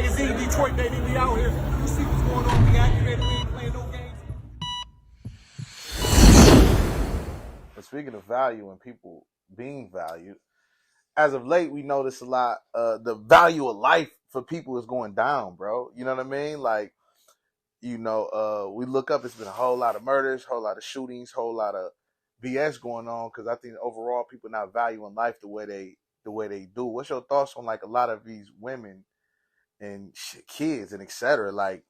Z, Detroit, baby, we out here. You see what's going on, we activated, we ain't playing no games. And speaking of value and people being valued, as of late, we notice a lot, the value of life for people is going down, bro. You know what I mean? Like, we look up, it's been a whole lot of murders, whole lot of shootings, whole lot of BS going on, because I think overall people not valuing life the way they do. What's your thoughts on like a lot of these women and kids and etc. like,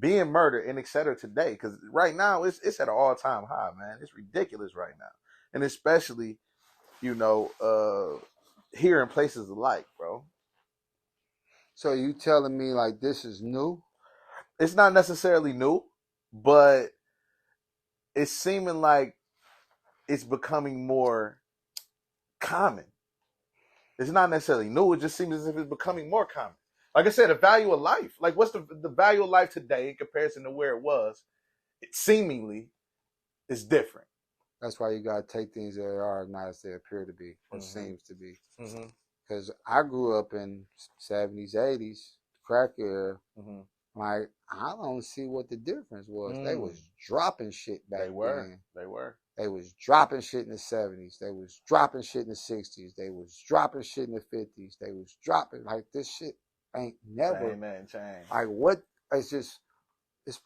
being murdered and etc. today? Because right now it's at an all-time high, man. It's ridiculous right now, and especially here in places alike, bro. So you telling me like this is new? It's not necessarily new, but it's seeming like it's becoming more common. It's not necessarily new. It just seems as if it's becoming more common. Like I said, the value of life. Like, what's the value of life today in comparison to where it was? It seemingly is different. That's why you gotta take things that are not as they appear to be or seems to be. Mm-hmm. Because I grew up in 70s, 80s, crack era. Mm-hmm. Like, I don't see what the difference was. They was dropping shit back then. They were. They was dropping shit in the 70s. They was dropping shit in the 60s. They was dropping shit in the 50s. They was dropping, like, this shit ain't never. Change. Like, what? It's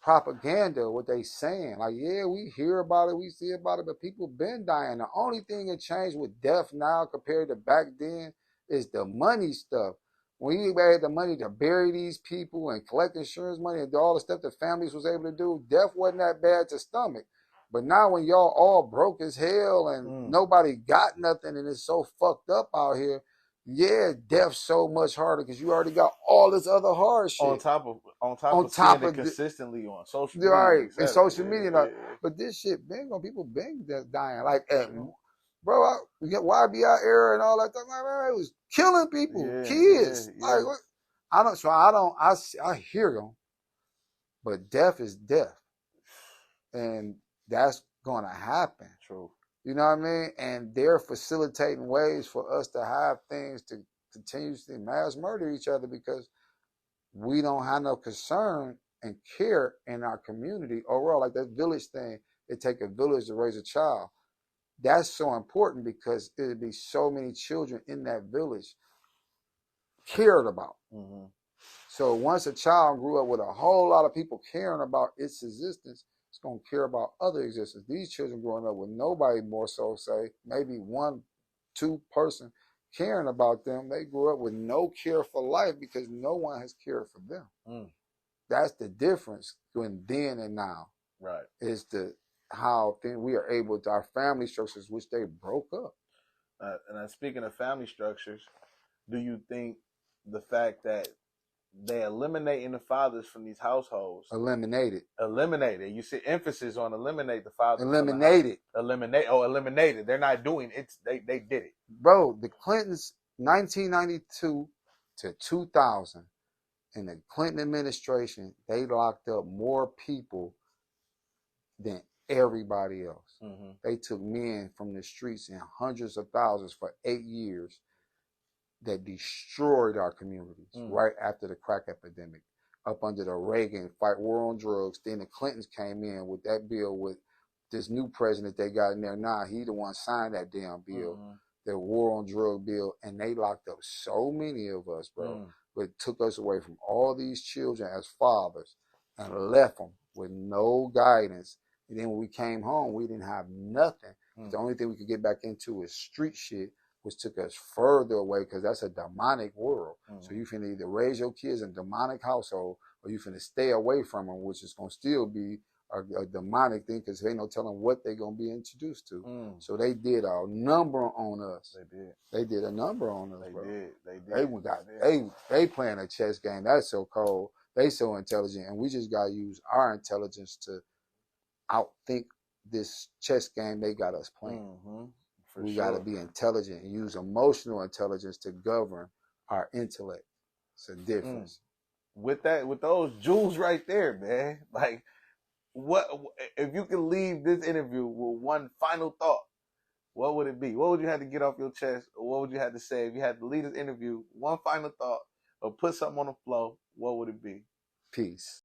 propaganda, what they saying. Like, yeah, we hear about it, we see about it, but people been dying. The only thing that changed with death now compared to back then is the money stuff. When you had the money to bury these people and collect insurance money and do all the stuff the families was able to do, death wasn't that bad to stomach. But now when y'all all broke as hell and nobody got nothing and it's so fucked up out here, yeah, death's so much harder because you already got all this other hard shit. On top of seeing it consistently on social media. Right, and social media. But this shit been on, people been dying. Like, bro, we got YBI era and all that stuff. Man, it was killing people, kids. Like, what? I hear them, but death is death. And that's going to happen. True. You know what I mean? And they're facilitating ways for us to have things to continuously mass murder each other because we don't have no concern and care in our community overall. Like that village thing, it take a village to raise a child. That's so important because it'd be so many children in that village cared about. Mm-hmm. So once a child grew up with a whole lot of people caring about its existence, it's going to care about other existence. These children growing up with nobody more so say, maybe 1, 2 person caring about them. They grew up with no care for life because no one has cared for them. That's the difference between then and now. Right. Is how we are able to, our family structures, which they broke up. And speaking of family structures, do you think the fact that they eliminating the fathers from these households? Eliminated. You see emphasis on eliminate the fathers. Eliminated. Eliminated. They're not doing it. They did it. Bro, the Clintons, 1992 to 2000, in the Clinton administration, they locked up more people than everybody else. Mm-hmm. They took men from the streets in hundreds of thousands for 8 years that destroyed our communities right after the crack epidemic, up under the Reagan fight war on drugs. Then the Clintons came in with that bill with this new president they got in there now. He the one signed that damn bill, the war on drug bill, and they locked up so many of us, bro. But took us away from all these children as fathers and left them with no guidance. And then when we came home, we didn't have nothing. The only thing we could get back into is street shit, which took us further away because that's a demonic world. So you finna either raise your kids in a demonic household or you finna stay away from them, which is going to still be a demonic thing because they ain't no telling what they're going to be introduced to. So they did a number on us. They did a number on us, bro. They playing a chess game. That's so cold. They so intelligent, and we just got to use our intelligence to outthink this chess game they got us playing. We got to be intelligent and use emotional intelligence to govern our intellect. It's a difference. With those jewels right there, man. Like, what if you could leave this interview with one final thought? What would it be? What would you have to get off your chest, or what would you have to say if you had to leave this interview? One final thought. or put something on the floor, what would it be? Peace.